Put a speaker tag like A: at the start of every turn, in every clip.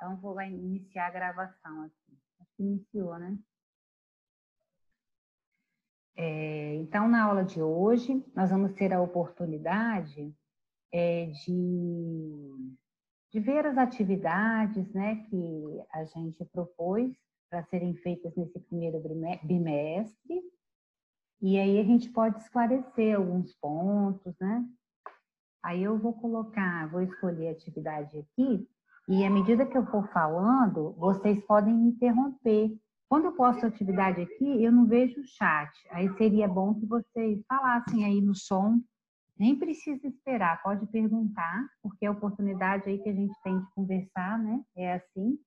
A: Então, vai iniciar a gravação aqui. Acho que iniciou, né? Então, na aula de hoje, nós vamos ter a oportunidade de ver as atividades, né, que a gente propôs para serem feitas nesse primeiro bimestre. E aí a gente pode esclarecer alguns pontos, né? Aí eu vou escolher a atividade aqui, e à medida que eu for falando, vocês podem me interromper. Quando eu posto a atividade aqui, eu não vejo o chat. Aí seria bom que vocês falassem aí no som. Nem precisa esperar, pode perguntar, porque é a oportunidade aí que a gente tem de conversar, né? É assim.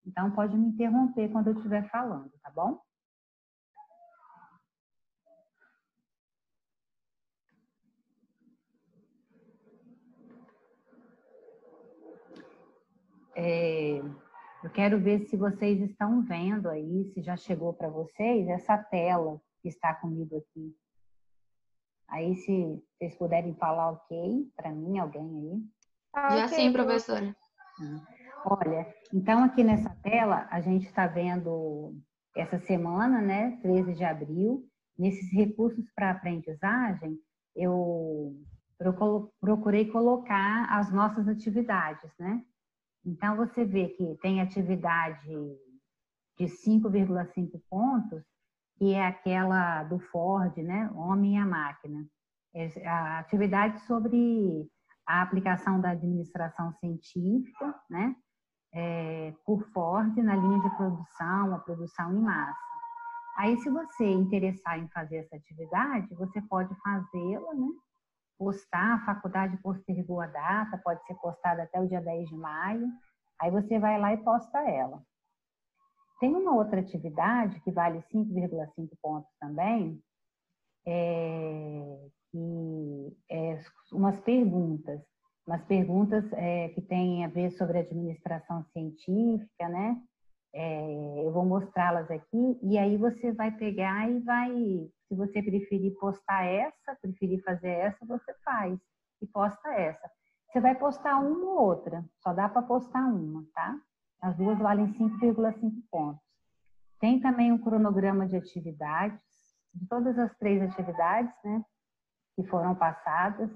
A: Então, pode me interromper quando eu estiver falando, tá bom? Eu quero ver se vocês estão vendo aí, se já chegou para vocês essa tela que está comigo aqui. Aí, se vocês puderem falar ok para mim, alguém aí.
B: Já sim, professora.
A: Olha, então aqui nessa tela a gente está vendo essa semana, né, 13 de abril, nesses recursos para aprendizagem, eu procurei colocar as nossas atividades, né? Então você vê que tem atividade de 5,5 pontos, que é aquela do Ford, né, Homem e a Máquina. É a atividade sobre a aplicação da administração científica, né, por Ford na linha de produção, a produção em massa. Aí, se você interessar em fazer essa atividade, você pode fazê-la, né? Postar, a faculdade postergou a data, pode ser postada até o dia 10 de maio, aí você vai lá e posta ela. Tem uma outra atividade que vale 5,5 pontos também, umas perguntas que têm a ver sobre administração científica, né? Eu vou mostrá-las aqui, e aí você vai pegar e se você preferir postar essa, preferir fazer essa, você faz e posta essa. Você vai postar uma ou outra, só dá para postar uma, tá? As duas valem 5,5 pontos. Tem também um cronograma de atividades, de todas as 3 atividades, né, que foram passadas.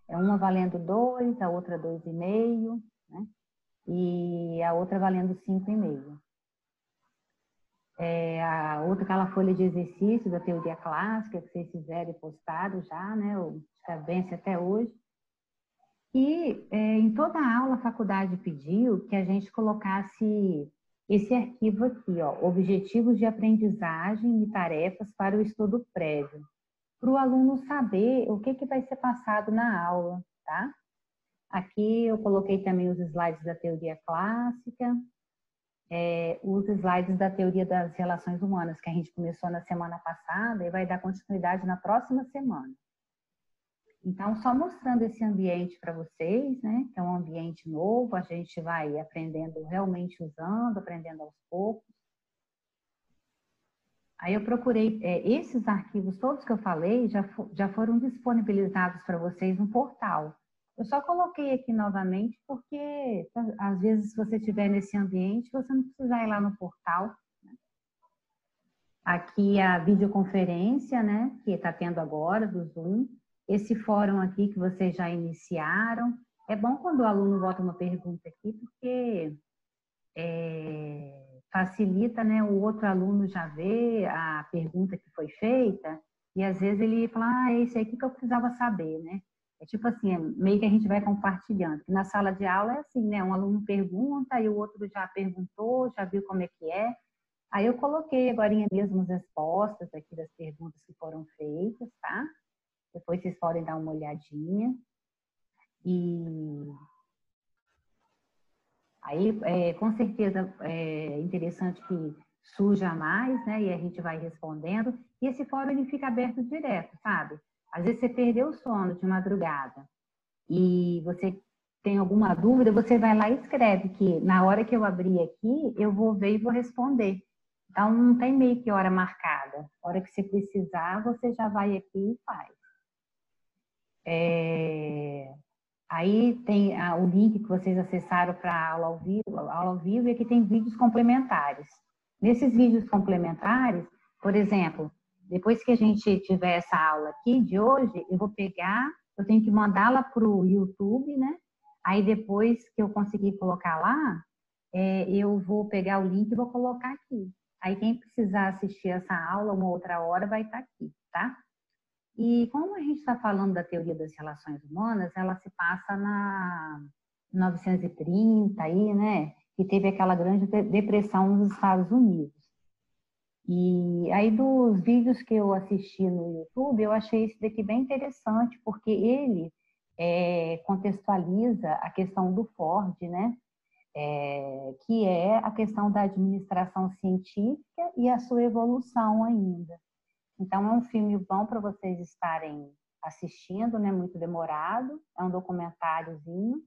A: Uma valendo 2, a outra 2,5, né, e a outra valendo 5,5. A outra, aquela folha de exercício da teoria clássica, que vocês fizeram e postaram já, né, já vence até hoje. E em toda a aula a faculdade pediu que a gente colocasse esse arquivo aqui, ó, objetivos de aprendizagem e tarefas para o estudo prévio, para o aluno saber o que vai ser passado na aula, tá? Aqui eu coloquei também os slides da teoria clássica, os slides da teoria das relações humanas, que a gente começou na semana passada e vai dar continuidade na próxima semana. Então, só mostrando esse ambiente para vocês, né, que é um ambiente novo, a gente vai aprendendo realmente usando, aprendendo aos poucos. Aí eu procurei, esses arquivos todos que eu falei já foram disponibilizados para vocês no portal. Eu só coloquei aqui novamente porque, às vezes, se você estiver nesse ambiente, você não precisa ir lá no portal. Aqui a videoconferência, né, que está tendo agora, do Zoom. Esse fórum aqui que vocês já iniciaram. É bom quando o aluno bota uma pergunta aqui, porque facilita, né, o outro aluno já ver a pergunta que foi feita, e às vezes ele fala, é esse aí que eu precisava saber, né? É tipo assim, meio que a gente vai compartilhando. Na sala de aula é assim, né? Um aluno pergunta, e o outro já perguntou, já viu como é que é. Aí eu coloquei agora mesmo as respostas aqui das perguntas que foram feitas, tá? Depois vocês podem dar uma olhadinha. E aí, com certeza, é interessante que surja mais, né? E a gente vai respondendo. E esse fórum, ele fica aberto direto, sabe? Às vezes você perdeu o sono de madrugada e você tem alguma dúvida, você vai lá e escreve que na hora que eu abrir aqui, eu vou ver e vou responder. Então, não tem meio que hora marcada. A hora que você precisar, você já vai aqui e faz. Aí tem o link que vocês acessaram para a aula ao vivo, e aqui tem vídeos complementares. Nesses vídeos complementares, por exemplo, depois que a gente tiver essa aula aqui de hoje, eu vou pegar, eu tenho que mandá-la para o YouTube, né? Aí depois que eu conseguir colocar lá, eu vou pegar o link e vou colocar aqui. Aí quem precisar assistir essa aula uma outra hora vai estar aqui, tá? E como a gente está falando da teoria das relações humanas, ela se passa na 1930 aí, né? Que teve aquela grande depressão nos Estados Unidos. E aí dos vídeos que eu assisti no YouTube, eu achei esse daqui bem interessante, porque ele contextualiza a questão do Ford, né? Que é a questão da administração científica e a sua evolução ainda. Então, é um filme bom para vocês estarem assistindo, né? Muito demorado, é um documentáriozinho.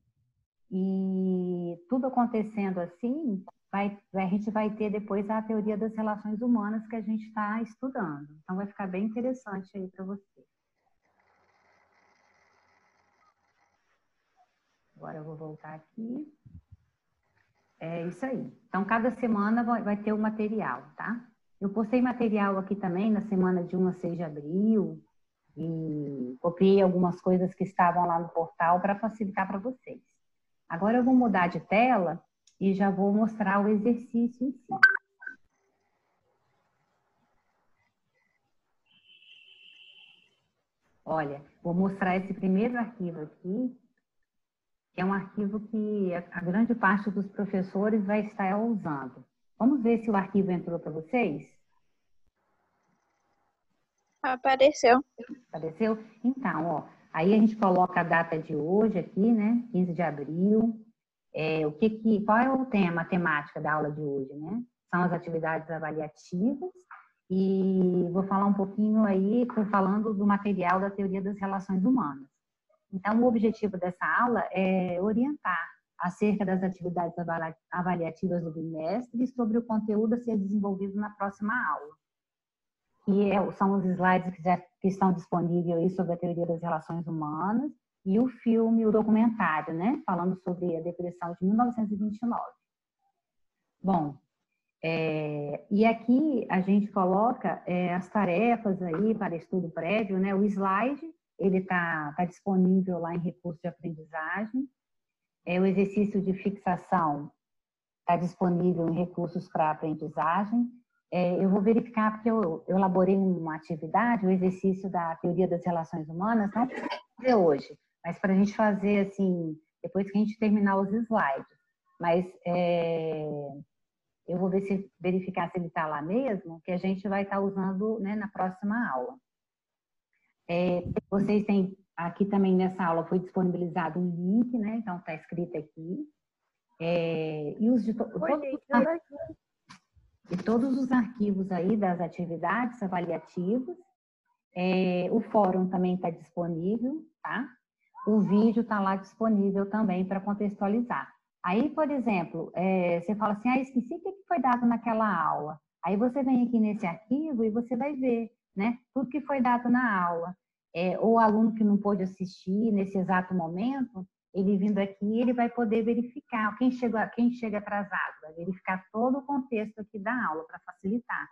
A: E tudo acontecendo assim, a gente vai ter depois a teoria das relações humanas que a gente está estudando. Então, vai ficar bem interessante aí para você. Agora eu vou voltar aqui. É isso aí. Então, cada semana vai ter o material, tá? Eu postei material aqui também na semana de 1 a 6 de abril e copiei algumas coisas que estavam lá no portal para facilitar para vocês. Agora eu vou mudar de tela e já vou mostrar o exercício em si. Olha, vou mostrar esse primeiro arquivo aqui, que é um arquivo que a grande parte dos professores vai estar usando. Vamos ver se o arquivo entrou para vocês?
C: Apareceu.
A: Apareceu? Então, ó, aí a gente coloca a data de hoje aqui, né? 15 de abril. Qual é o tema, a temática da aula de hoje, né? São as atividades avaliativas. E vou falar um pouquinho aí, estou falando do material da teoria das relações humanas. Então, o objetivo dessa aula é orientar acerca das atividades avaliativas do bimestre e sobre o conteúdo a ser desenvolvido na próxima aula. São os slides que estão disponíveis aí sobre a teoria das relações humanas e o filme, o documentário, né? Falando sobre a depressão de 1929. Bom, e aqui a gente coloca as tarefas aí para estudo prévio, né? O slide, ele está disponível lá em recurso de aprendizagem. O exercício de fixação está disponível em recursos para aprendizagem. Eu vou verificar, porque eu elaborei uma atividade, o exercício da teoria das relações humanas, não para fazer hoje, mas para a gente fazer assim, depois que a gente terminar os slides. Mas eu vou verificar se ele está lá mesmo, que a gente vai estar usando, né, na próxima aula. Vocês têm, aqui também nessa aula foi disponibilizado um link, né, então está escrito aqui. Todos os arquivos aí das atividades avaliativas. O fórum também está disponível, tá? O vídeo está lá disponível também para contextualizar. Aí, por exemplo, você fala assim, esqueci o que foi dado naquela aula. Aí você vem aqui nesse arquivo e você vai ver, né, tudo que foi dado na aula. Ou o aluno que não pôde assistir nesse exato momento, ele vindo aqui, ele vai poder verificar. Quem chega atrasado, vai verificar todo o contexto aqui da aula para facilitar.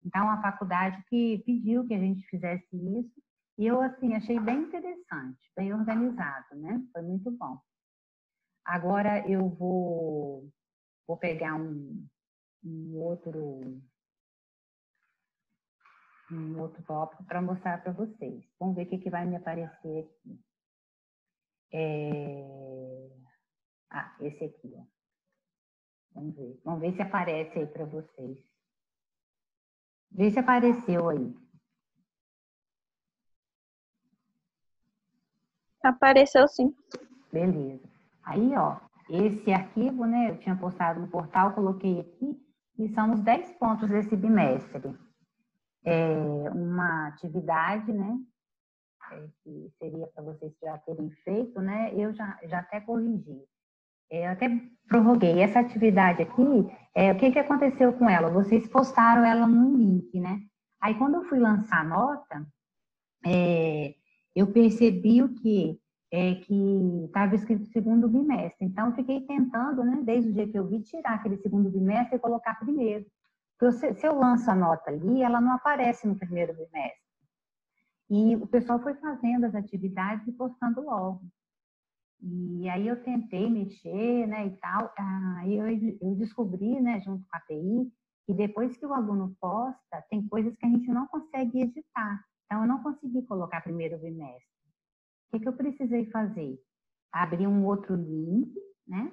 A: Então, a faculdade que pediu que a gente fizesse isso, e eu, assim, achei bem interessante, bem organizado, né? Foi muito bom. Agora eu vou pegar um outro tópico para mostrar para vocês. Vamos ver o que vai me aparecer aqui. Esse aqui, ó. Vamos ver se aparece aí para vocês. Vê se apareceu aí.
C: Apareceu sim.
A: Beleza. Aí, ó, esse arquivo, né, eu tinha postado no portal, coloquei aqui, e são os 10 pontos desse bimestre. Uma atividade, né, que seria para vocês já terem feito, né, eu já até corrigi. Eu até prorroguei. Essa atividade aqui, o que aconteceu com ela? Vocês postaram ela num link, né? Aí, quando eu fui lançar a nota, eu percebi o que que estava escrito segundo bimestre. Então, eu fiquei tentando, né, desde o dia que eu vi, tirar aquele segundo bimestre e colocar primeiro. Porque se eu lanço a nota ali, ela não aparece no primeiro bimestre. E o pessoal foi fazendo as atividades e postando logo. E aí eu tentei mexer, né, e tal. Aí eu descobri, né, junto com a TI, que depois que o aluno posta, tem coisas que a gente não consegue editar. Então, eu não consegui colocar primeiro bimestre. O que eu precisei fazer? Abrir um outro link, né,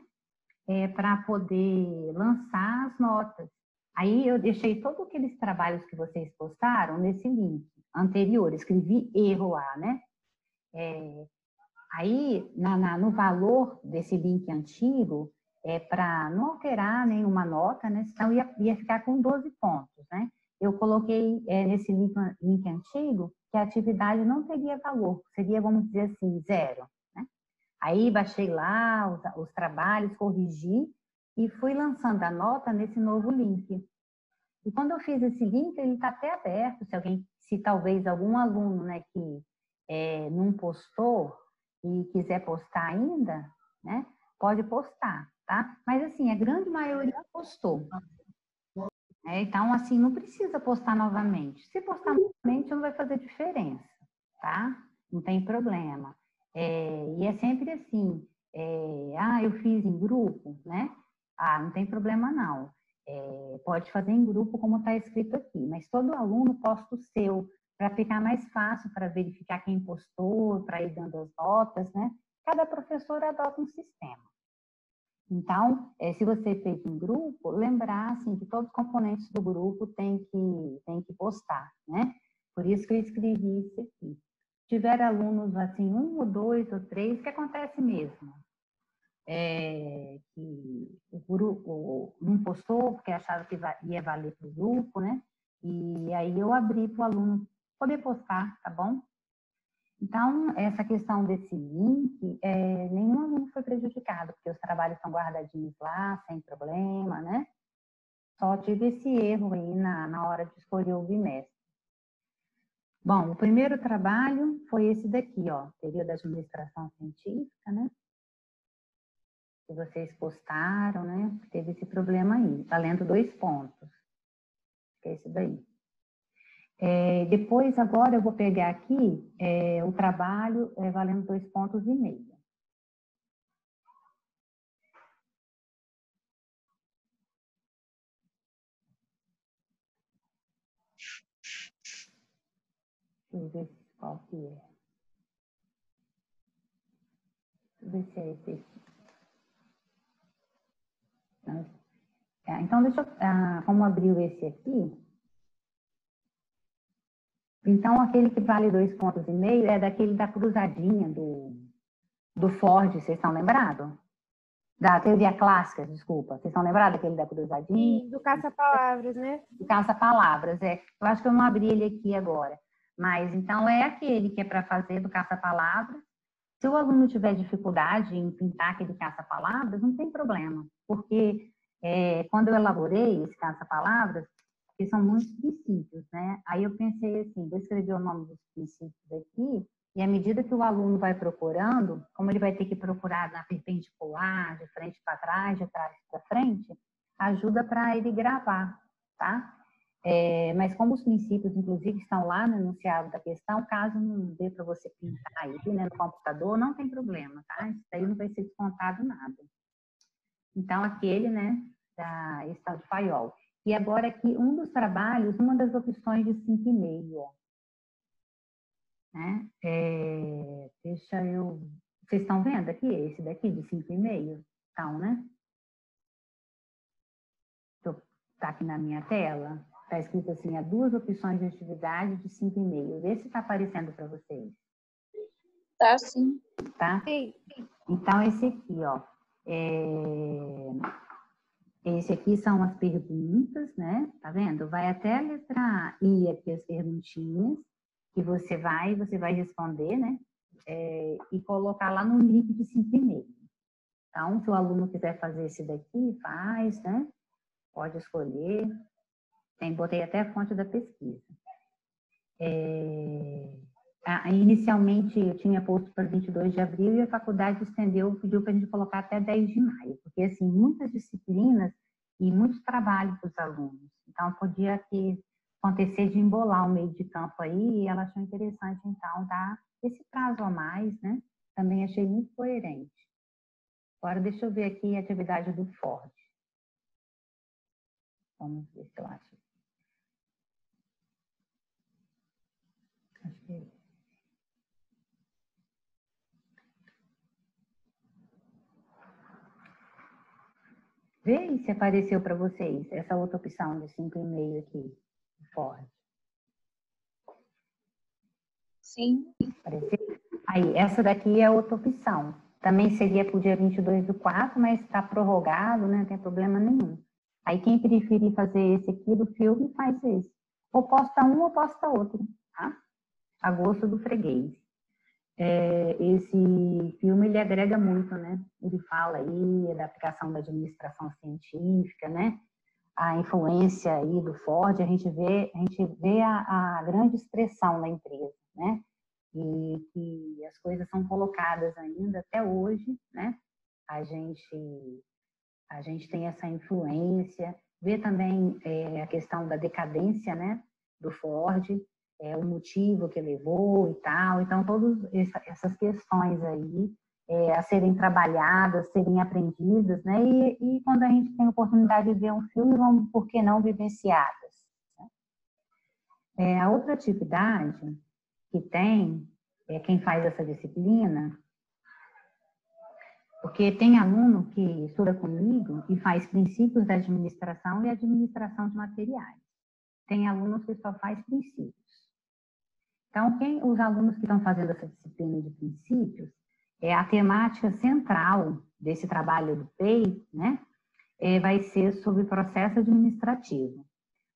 A: para poder lançar as notas. Aí eu deixei todos aqueles trabalhos que vocês postaram nesse link anterior, escrevi erro lá, né? Aí, no valor desse link antigo, para não alterar nenhuma nota, né? Senão ia ficar com 12 pontos, né? Eu coloquei nesse link antigo que a atividade não teria valor, seria, vamos dizer assim, 0. Né? Aí baixei lá os trabalhos, corrigi e fui lançando a nota nesse novo link. E quando eu fiz esse link, ele está até aberto, se talvez algum aluno, né, que não postou e quiser postar ainda, né, pode postar, tá? Mas assim, a grande maioria postou. Então, assim, não precisa postar novamente. Se postar novamente, não vai fazer diferença, tá? Não tem problema. E é sempre assim, eu fiz em grupo, né? Não tem problema não. Pode fazer em grupo como está escrito aqui, mas todo aluno posta o seu, para ficar mais fácil para verificar quem postou, para ir dando as notas, né? Cada professor adota um sistema. Então, se você fez um grupo, lembrar assim, que todos os componentes do grupo têm que postar, né? Por isso que eu escrevi isso aqui. Se tiver alunos assim, 1 ou 2 ou 3, que acontece mesmo? Que o grupo não postou porque achava que ia valer para o grupo, né? E aí eu abri para o aluno poder postar, tá bom? Então, essa questão desse link, nenhum aluno foi prejudicado, porque os trabalhos estão guardadinhos lá, sem problema, né? Só tive esse erro aí na hora de escolher o bimestre. Bom, o primeiro trabalho foi esse daqui, ó, teoria da administração científica, né? Que vocês postaram, né? Teve esse problema aí, valendo 2 pontos. Que é esse daí. Depois, agora, eu vou pegar aqui o trabalho valendo 2,5 pontos. Deixa eu ver qual que é. Deixa eu ver se é esse aqui. Então, deixa eu... como abriu esse aqui... Então, aquele que vale 2,5 pontos é daquele da cruzadinha do Ford, vocês estão lembrados? Da teoria clássica, desculpa. Vocês estão lembrados daquele da cruzadinha?
D: Sim, do caça-palavras, né?
A: Do caça-palavras, Eu acho que eu não abri ele aqui agora. Mas, então, é aquele que é para fazer do caça-palavras. Se o aluno tiver dificuldade em pintar aquele caça-palavras, não tem problema. Porque quando eu elaborei esse caça-palavras, que são muitos princípios, né? Aí eu pensei assim, vou escrever o nome dos princípios aqui, e à medida que o aluno vai procurando, como ele vai ter que procurar na perpendicular, de frente para trás, de trás para frente, ajuda para ele gravar, tá? Mas como os princípios, inclusive, estão lá no enunciado da questão, caso não dê para você pintar aí, né, no computador, não tem problema, tá? Isso daí não vai ser descontado nada. Então, aquele, né, esse tal de Fayol. E agora aqui, um dos trabalhos, uma das opções de 5,5, ó. Né? Deixa eu... Vocês estão vendo aqui, esse daqui de 5,5? Então, né? Tá aqui na minha tela. Está escrito assim, há 2 opções de atividade de 5,5. Vê se está aparecendo para vocês.
C: Tá sim.
A: Tá?
D: Sim.
A: Então, esse aqui, ó. Esse aqui são as perguntas, né? Tá vendo? Vai até a letra I aqui, as perguntinhas, que você vai responder, né? E colocar lá no link de 5,5. Então, se o aluno quiser fazer esse daqui, faz, né? Pode escolher. Botei até a fonte da pesquisa. Inicialmente, eu tinha posto para 22 de abril e a faculdade estendeu, pediu para a gente colocar até 10 de maio, porque, assim, muitas disciplinas e muito trabalho para os alunos. Então, podia acontecer de embolar o meio de campo aí, e ela achou interessante, então, dar esse prazo a mais, né? Também achei muito coerente. Agora, deixa eu ver aqui a atividade do Ford. Vamos ver se eu acho. Acho que... Vê se apareceu para vocês essa outra opção de 5,5 aqui, Ford.
C: Sim.
A: Apareceu? Aí, essa daqui é outra opção. Também seria para o dia 22/4, mas está prorrogado, né? Não tem problema nenhum. Aí, quem preferir fazer esse aqui do filme, faz esse. Ou posta um ou posta outro, tá? A gosto do freguês. Esse filme, ele agrega muito, né? Ele fala aí da aplicação da administração científica, né? A influência aí do Ford, a gente vê a grande expressão da empresa, né? E que as coisas são colocadas ainda até hoje, né? A gente tem essa influência, vê também a questão da decadência, né? Do Ford, o motivo que levou e tal. Então, todas essas questões aí a serem trabalhadas, serem aprendidas, né? E quando a gente tem a oportunidade de ver um filme, vamos, por que não, vivenciadas. A outra atividade que tem, quem faz essa disciplina, porque tem aluno que estuda comigo e faz princípios da administração e administração de materiais. Tem alunos que só faz princípios. Então, os alunos que estão fazendo essa disciplina de princípios, a temática central desse trabalho do PEI, né, vai ser sobre processo administrativo.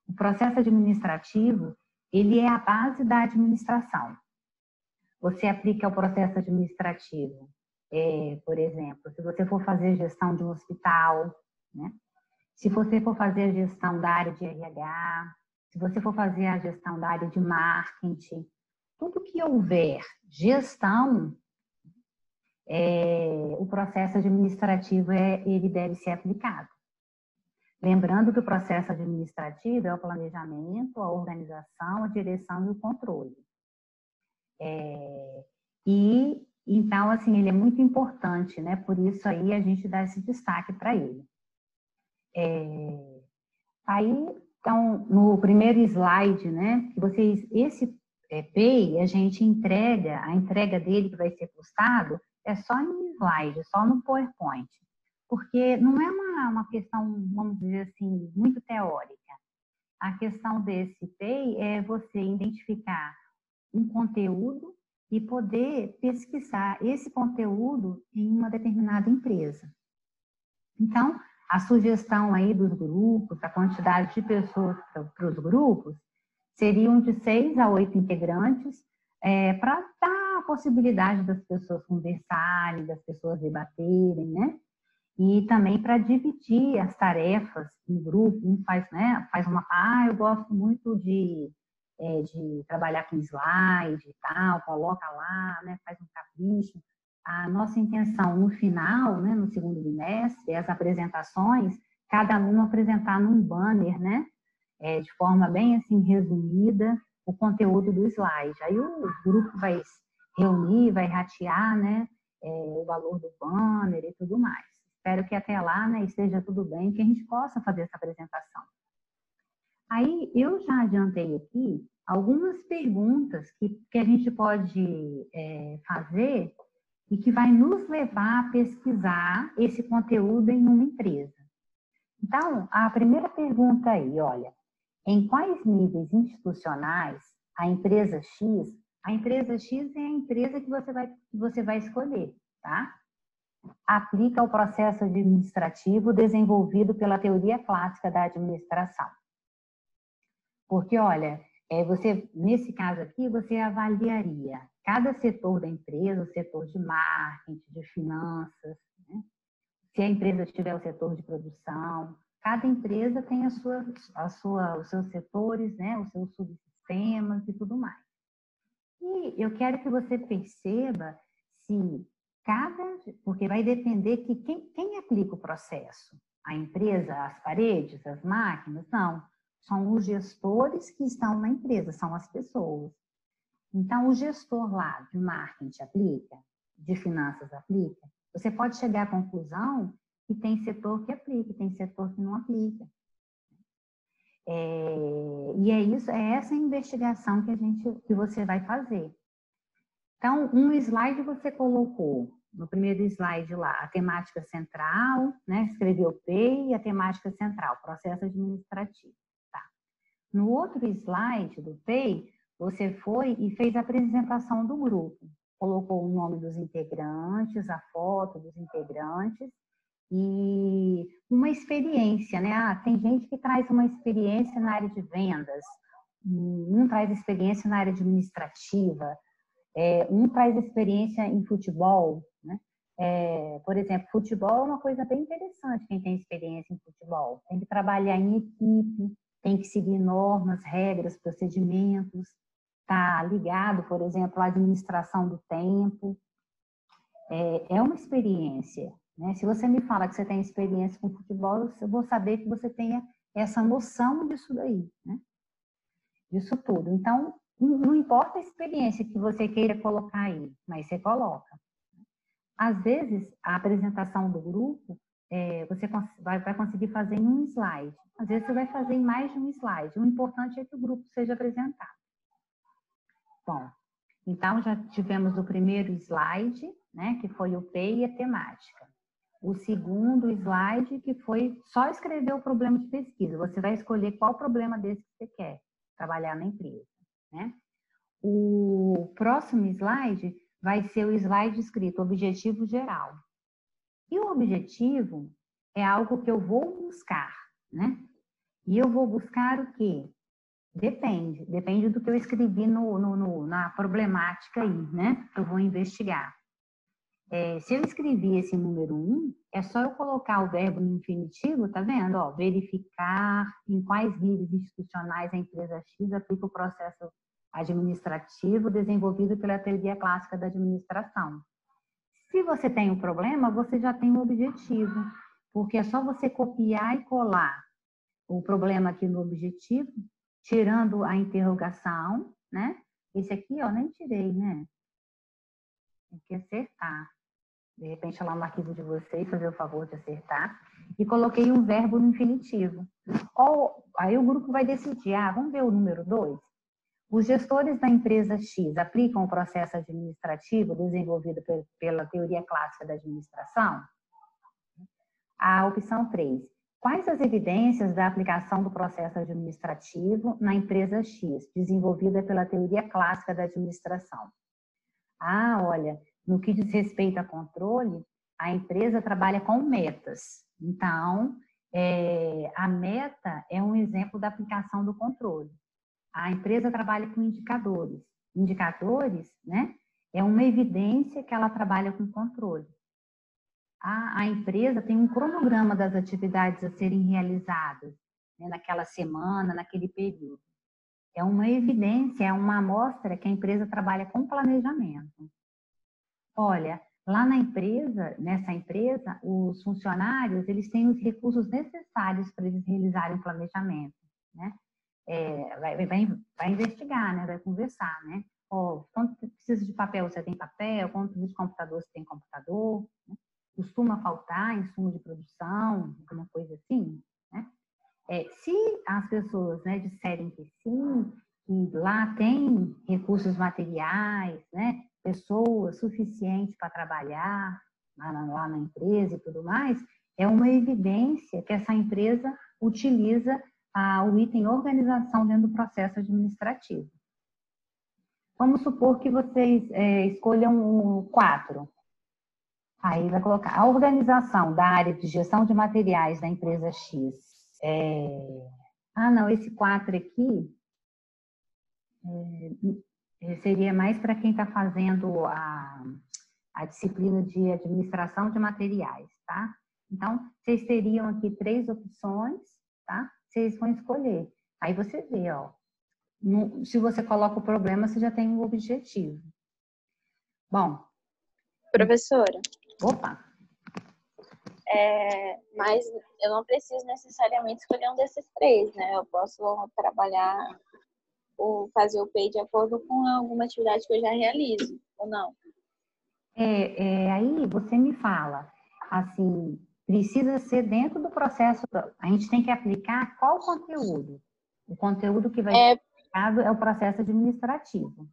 A: O processo administrativo, ele é a base da administração. Você aplica o processo administrativo, por exemplo, se você for fazer gestão de um hospital, né, se você for fazer a gestão da área de RH, se você for fazer a gestão da área de marketing, tudo que houver gestão, o processo administrativo ele deve ser aplicado. Lembrando que o processo administrativo é o planejamento, a organização, a direção e o controle. E, então, assim, ele é muito importante, né? Por isso aí a gente dá esse destaque para ele. Aí, então, no primeiro slide, né? Que vocês, esse PEI, a gente entrega, a entrega dele que vai ser postado, é só em slide, só no PowerPoint. Porque não é uma questão, vamos dizer assim, muito teórica. A questão desse PEI é você identificar um conteúdo e poder pesquisar esse conteúdo em uma determinada empresa. Então, a sugestão aí dos grupos, a quantidade de pessoas para os grupos, seriam de 6 a 8 integrantes, para dar a possibilidade das pessoas conversarem, das pessoas debaterem, né? E também para dividir as tarefas em grupo, um faz uma, eu gosto muito de trabalhar com slide e tal, coloca lá, né, faz um capricho. A nossa intenção no final, né, no segundo bimestre, as apresentações, cada aluno apresentar num banner, né, de forma bem assim resumida, o conteúdo do slide. Aí o grupo vai reunir, vai ratear, né, o valor do banner e tudo mais. Espero que até lá, né, esteja tudo bem, que a gente possa fazer essa apresentação. Aí, eu já adiantei aqui algumas perguntas que a gente pode fazer e que vai nos levar a pesquisar esse conteúdo em uma empresa. Então, a primeira pergunta aí, olha, em quais níveis institucionais a empresa X é a empresa que você vai escolher, tá? Aplica o processo administrativo desenvolvido pela teoria clássica da administração. Porque, olha, nesse caso aqui, você avaliaria cada setor da empresa, o setor de marketing, de finanças, né? Se a empresa tiver o setor de produção, cada empresa tem os seus setores, né? Os seus subsistemas e tudo mais. E eu quero que você perceba se porque vai depender que quem aplica o processo? A empresa, as paredes, as máquinas? Não, são os gestores que estão na empresa, são as pessoas. Então, o gestor lá de marketing aplica, de finanças aplica, você pode chegar à conclusão que tem setor que aplica, tem setor que não aplica. E é essa investigação que você vai fazer. Então, um slide você colocou, no primeiro slide lá, a temática central, né? Escreveu PEI e a temática central, processo administrativo. Tá? No outro slide do PEI, você foi e fez a apresentação do grupo. Colocou o nome dos integrantes, a foto dos integrantes e uma experiência, né? Tem gente que traz uma experiência na área de vendas, um traz experiência na área administrativa, um traz experiência em futebol, né? Por exemplo, futebol é uma coisa bem interessante, quem tem experiência em futebol. Tem que trabalhar em equipe, tem que seguir normas, regras, procedimentos, tá ligado, por exemplo, à administração do tempo. É uma experiência, né? Se você me fala que você tem experiência com futebol, eu vou saber que você tenha essa noção disso daí, né? Disso tudo. Então, não importa a experiência que você queira colocar aí, mas você coloca. Às vezes, a apresentação do grupo, você vai conseguir fazer em um slide. Às vezes, você vai fazer em mais de um slide. O importante é que o grupo seja apresentado. Bom, então, já tivemos o primeiro slide, né, que foi o PEI e a temática. O segundo slide, que foi só escrever o problema de pesquisa. Você vai escolher qual problema desse que você quer trabalhar na empresa, né? O próximo slide vai ser o slide escrito objetivo geral. E o objetivo é algo que eu vou buscar, né? E eu vou buscar o quê? Depende do que eu escrevi na problemática aí, né? Que eu vou investigar. Se eu escrevi esse número 1, é só eu colocar o verbo no infinitivo, tá vendo? Ó, verificar em quais níveis institucionais a empresa X aplica o processo administrativo desenvolvido pela teoria clássica da administração. Se você tem um problema, você já tem um objetivo, porque é só você copiar e colar o problema aqui no objetivo, tirando a interrogação, né? Esse aqui, ó, nem tirei, né? Tem que acertar. De repente, lá no arquivo de vocês, fazer o favor de acertar. E coloquei um verbo no infinitivo. Aí o grupo vai decidir, vamos ver o número 2? Os gestores da empresa X aplicam o processo administrativo desenvolvido pela teoria clássica da administração? A opção 3. Quais as evidências da aplicação do processo administrativo na empresa X, desenvolvida pela teoria clássica da administração? Olha, no que diz respeito a controle, a empresa trabalha com metas. Então, a meta é um exemplo da aplicação do controle. A empresa trabalha com indicadores. Indicadores, né, é uma evidência que ela trabalha com controle. A empresa tem um cronograma das atividades a serem realizadas, né, naquela semana, naquele período. É uma evidência, é uma amostra que a empresa trabalha com planejamento. Olha, lá nessa empresa, os funcionários, eles têm os recursos necessários para eles realizarem o planejamento, né? Vai investigar, né? Vai conversar, né? Quanto precisa de papel, você tem papel? Quanto precisa de computador, você tem computador? Né? Costuma faltar insumo de produção, alguma coisa assim, né? Se as pessoas, né, disserem que sim, que lá tem recursos materiais, né, pessoas suficientes para trabalhar lá na empresa e tudo mais, é uma evidência que essa empresa utiliza o item organização dentro do processo administrativo. Vamos supor que vocês escolham o 4. Aí vai colocar a organização da área de gestão de materiais da empresa X. Não, esse 4 aqui seria mais para quem está fazendo a disciplina de administração de materiais, tá? Então, vocês teriam aqui 3 opções, tá? Vocês vão escolher. Aí você vê, ó, se você coloca o problema, você já tem o objetivo. Bom.
C: Professora.
A: Opa.
C: Mas eu não preciso necessariamente escolher um desses três, né? Eu posso trabalhar ou fazer o PEI de acordo com alguma atividade que eu já realizo, ou não?
A: Aí você me fala, assim, precisa ser dentro do processo, a gente tem que aplicar qual conteúdo? O conteúdo que vai ser aplicado é o processo administrativo.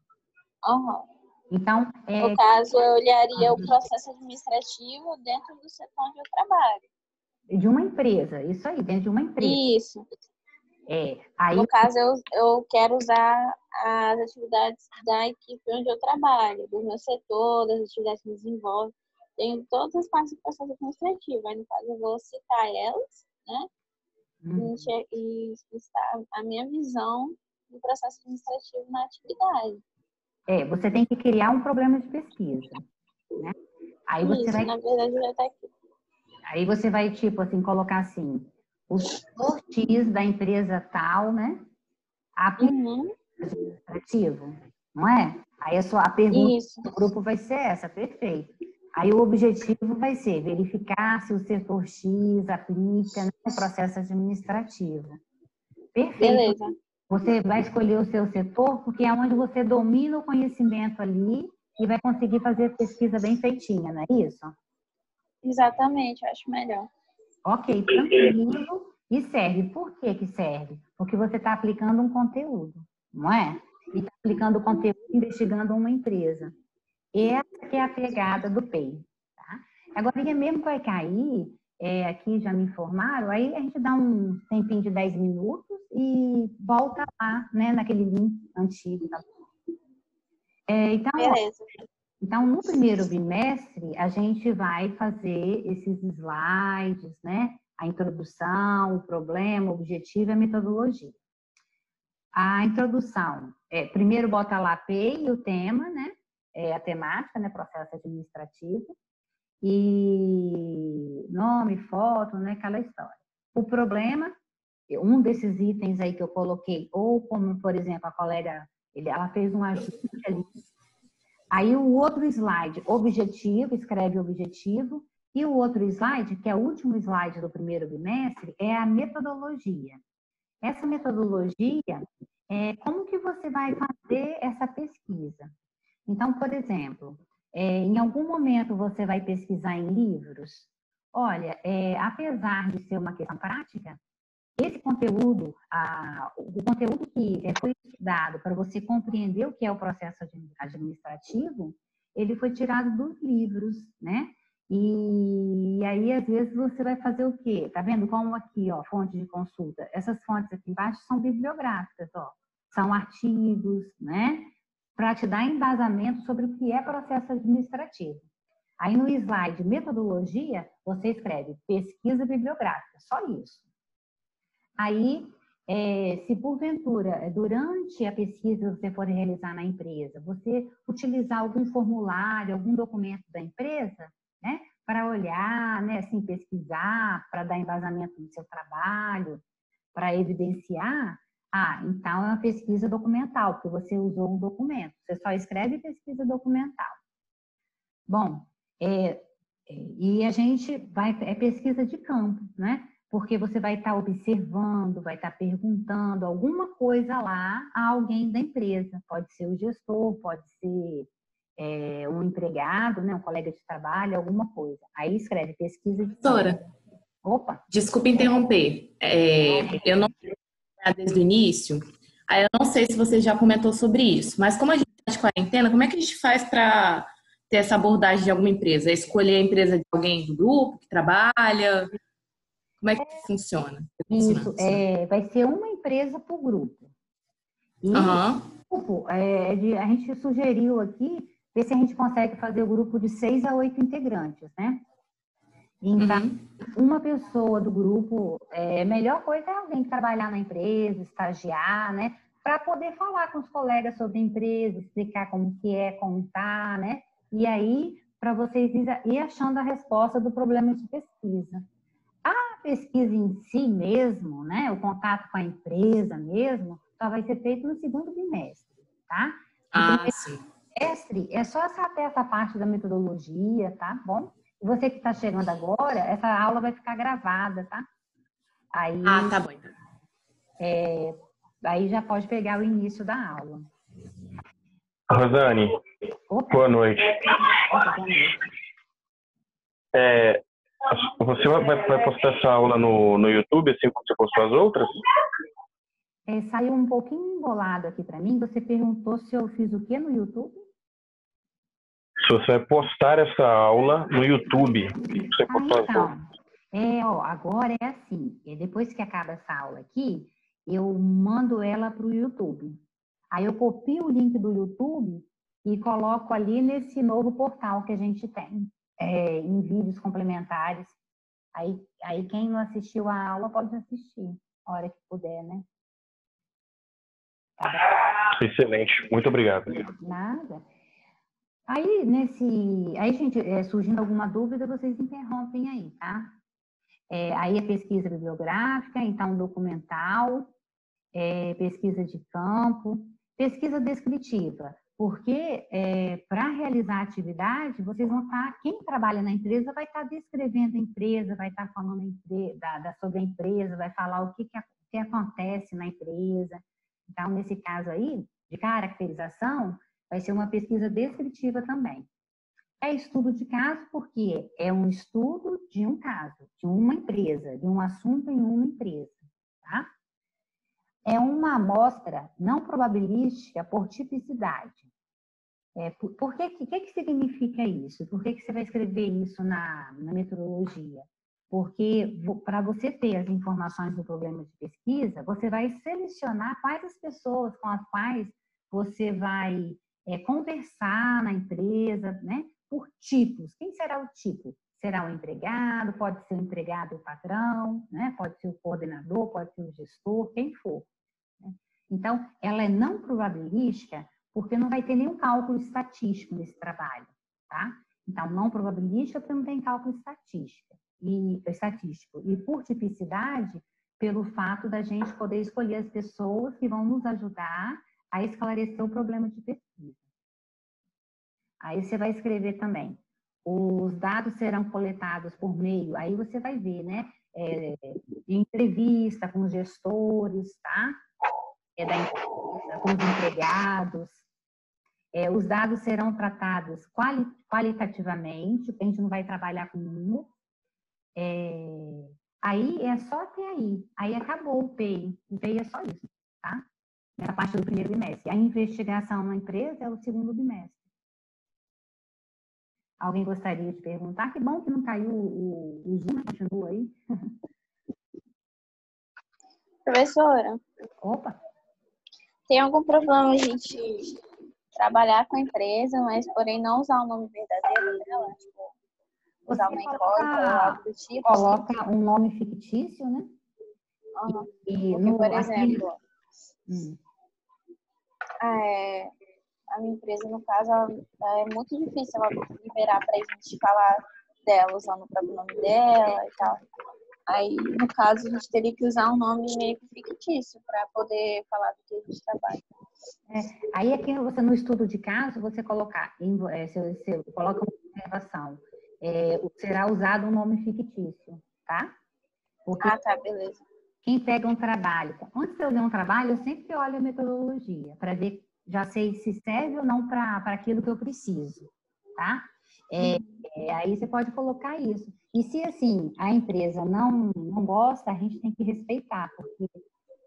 C: Uhum.
A: Então,
C: no caso, eu olharia o processo administrativo dentro do setor onde eu trabalho.
A: De uma empresa, isso aí, dentro de uma empresa.
C: Isso.
A: Aí,
C: no caso, eu quero usar as atividades da equipe onde eu trabalho, do meu setor, das atividades que desenvolve. Tenho todas as partes do processo administrativo. Aí, no caso, eu vou citar elas, né? E citar a minha visão do processo administrativo na atividade.
A: Você tem que criar um problema de pesquisa, né? Aí você vai...
C: na verdade, já está aqui.
A: Aí você vai, tipo assim, colocar assim, o setor X da empresa tal, né? Administrativo, não é? Aí a pergunta do grupo vai ser essa, perfeito. Aí o objetivo vai ser verificar se o setor X aplica, né, o processo administrativo. Perfeito.
C: Beleza.
A: Você vai escolher o seu setor porque é onde você domina o conhecimento ali e vai conseguir fazer a pesquisa bem feitinha, não é isso?
C: Exatamente, eu acho melhor.
A: Ok, tranquilo. E serve. Por que que serve? Porque você está aplicando um conteúdo, não é? E está aplicando o conteúdo investigando uma empresa. Essa que é a pegada do PEI. Tá? Agora, mesmo que vai cair, aqui já me informaram, aí a gente dá um tempinho de 10 minutos e volta lá, né, naquele link antigo. Tá?
C: Beleza.
A: Então, no primeiro bimestre, a gente vai fazer esses slides, né? A introdução, o problema, o objetivo e a metodologia. A introdução, primeiro bota lá PEI e o tema, né? A temática, né? Processo administrativo. E nome, foto, né? Aquela história. O problema, um desses itens aí que eu coloquei, ou como, por exemplo, a colega, ela fez um ajuste ali. Aí o outro slide, objetivo, escreve objetivo. E o outro slide, que é o último slide do primeiro bimestre, é a metodologia. Essa metodologia é como que você vai fazer essa pesquisa. Então, por exemplo, em algum momento você vai pesquisar em livros. Olha, apesar de ser uma questão prática, esse conteúdo, o conteúdo que foi estudado para você compreender o que é o processo administrativo, ele foi tirado dos livros, né? E aí, às vezes, você vai fazer o quê? Tá vendo como aqui, ó, fonte de consulta? Essas fontes aqui embaixo são bibliográficas, ó. São artigos, né? Para te dar embasamento sobre o que é processo administrativo. Aí, no slide metodologia, você escreve pesquisa bibliográfica, só isso. Aí, se porventura, durante a pesquisa você for realizar na empresa, você utilizar algum formulário, algum documento da empresa, né, para olhar, né, assim, pesquisar, para dar embasamento no seu trabalho, para evidenciar, então é uma pesquisa documental, porque você usou um documento. Você só escreve pesquisa documental. Bom, e a gente vai, pesquisa de campo, né? Porque você vai estar observando, vai estar perguntando alguma coisa lá a alguém da empresa. Pode ser o gestor, pode ser um empregado, né, um colega de trabalho, alguma coisa. Aí escreve pesquisa de
E: Professora,
A: opa,
E: desculpa interromper. Eu não sei desde o início, aí eu não sei se você já comentou sobre isso, mas como a gente está de quarentena, como é que a gente faz para ter essa abordagem de alguma empresa? Escolher a empresa de alguém do grupo que trabalha? Como é que funciona?
A: Isso, vai ser uma empresa por grupo. E o grupo, a gente sugeriu aqui, ver se a gente consegue fazer o grupo de 6 a 8 integrantes, né? Então, uma pessoa do grupo, a melhor coisa é alguém trabalhar na empresa, estagiar, né? Para poder falar com os colegas sobre a empresa, explicar como que é, como tá, né? E aí, para vocês ir achando a resposta do problema de pesquisa. A pesquisa em si mesmo, né? O contato com a empresa mesmo, só vai ser feito no segundo bimestre, tá?
E: Ah, sim.
A: Mestre, é só até essa parte da metodologia, tá bom? E você que está chegando agora, essa aula vai ficar gravada, tá? Aí,
E: Tá bom.
A: aí já pode pegar o início da aula.
F: Rosane,
A: Opa.
F: boa noite.
A: Opa, boa noite.
F: Você vai postar essa aula no YouTube, assim como você postou as outras?
A: Saiu um pouquinho embolado aqui para mim. Você perguntou se eu fiz o quê no YouTube?
F: Se você vai postar essa aula no YouTube. Você postou
A: então. Agora é assim. Depois que acaba essa aula aqui, eu mando ela para o YouTube. Aí eu copio o link do YouTube e coloco ali nesse novo portal que a gente tem, em vídeos complementares. Aí quem não assistiu a aula pode assistir, a hora que puder, né?
F: Excelente, muito obrigado.
A: Nada. Aí, gente, surgindo alguma dúvida, vocês interrompem aí, tá? Aí a pesquisa bibliográfica, então documental, pesquisa de campo, pesquisa descritiva, porque para realizar a atividade, vocês vão estar, quem trabalha na empresa vai estar descrevendo a empresa, vai estar falando sobre a empresa, vai falar o que acontece na empresa. Então, nesse caso aí, de caracterização, vai ser uma pesquisa descritiva também. É estudo de caso porque é um estudo de um caso, de uma empresa, de um assunto em uma empresa, tá? É uma amostra não probabilística por tipicidade. Por que significa isso? Por que você vai escrever isso na metodologia? Porque para você ter as informações do problema de pesquisa, você vai selecionar quais as pessoas com as quais você vai conversar na empresa, né? Por tipos. Quem será o tipo? Será o empregado, pode ser o empregado e o patrão, né? Pode ser o coordenador, pode ser o gestor, quem for. Né? Então, ela é não probabilística porque não vai ter nenhum cálculo estatístico nesse trabalho, tá? Então, não probabilística porque não tem cálculo estatístico. E por tipicidade, pelo fato da gente poder escolher as pessoas que vão nos ajudar a esclarecer o problema de pesquisa. Aí você vai escrever também. Os dados serão coletados por meio, aí você vai ver, né? De entrevista com os gestores, tá? Da empresa, com os empregados. Os dados serão tratados qualitativamente, porque a gente não vai trabalhar com número. Aí é só até aí. Aí acabou o PEI. O PEI é só isso, tá? Nessa parte do primeiro bimestre. A investigação na empresa é o segundo bimestre. Alguém gostaria de perguntar? Que bom que não caiu o Zoom, continua aí.
C: Professora.
A: Opa!
C: Tem algum problema a gente trabalhar com a empresa, mas porém não usar o nome verdadeiro dela? Tipo, usar uma incógnita ou algo do tipo?
A: Coloca um nome fictício, né?
C: Uhum. Porque, por exemplo, a minha empresa, no caso, é muito difícil ela liberar pra gente falar dela, usando o próprio nome dela e tal. Aí, no caso, a gente teria que usar um nome meio que fictício para poder falar do que a gente trabalha.
A: Aí aqui você, no estudo de caso, você colocar, você coloca uma observação. Será usado um nome fictício, tá? Porque
C: tá, beleza.
A: Quem pega um trabalho, antes de eu ler um trabalho, eu sempre olho a metodologia, para ver, já sei se serve ou não para aquilo que eu preciso, tá? Aí você pode colocar isso. E se, assim, a empresa não gosta, a gente tem que respeitar, porque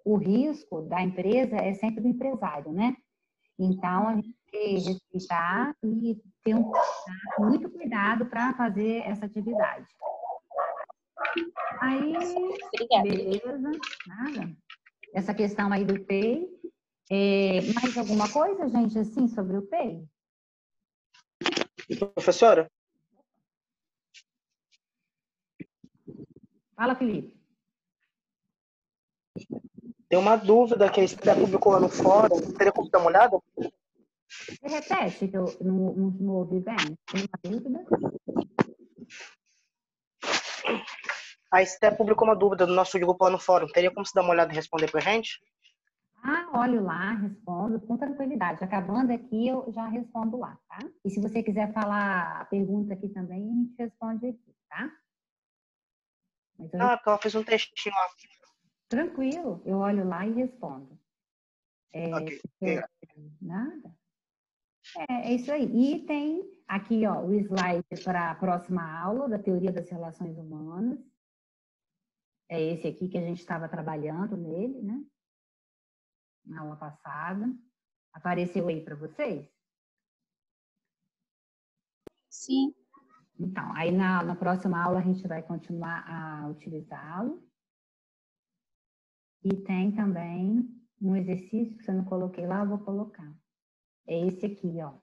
A: o risco da empresa é sempre do empresário, né? Então, a gente tem que respeitar e ter muito cuidado para fazer essa atividade. Aí,
C: obrigada.
A: Beleza, nada. Essa questão aí do PEI. Mais alguma coisa, gente, assim, sobre o PEI?
G: Professora?
A: Fala, Felipe.
G: Tem uma dúvida que a Esther publicou lá no fórum. Teria como dar uma olhada?
A: Você repete, que eu não ouvi bem. Tem uma dúvida?
G: A Esther publicou uma dúvida do nosso grupo lá no fórum. Teria como se dar uma olhada e responder pra gente?
A: Olho lá, respondo com tranquilidade. Acabando aqui, eu já respondo lá, tá? E se você quiser falar a pergunta aqui também, a gente responde aqui, tá? Mas
G: porque ela fez um textinho lá.
A: Tranquilo, eu olho lá e respondo.
G: Ok.
A: Nada. É isso aí. E tem aqui, ó, o slide para a próxima aula da Teoria das Relações Humanas. É esse aqui que a gente estava trabalhando nele, né? Na aula passada. Apareceu aí para vocês?
C: Sim.
A: Então, aí na próxima aula a gente vai continuar a utilizá-lo. E tem também um exercício que eu não coloquei lá, eu vou colocar. É esse aqui, ó.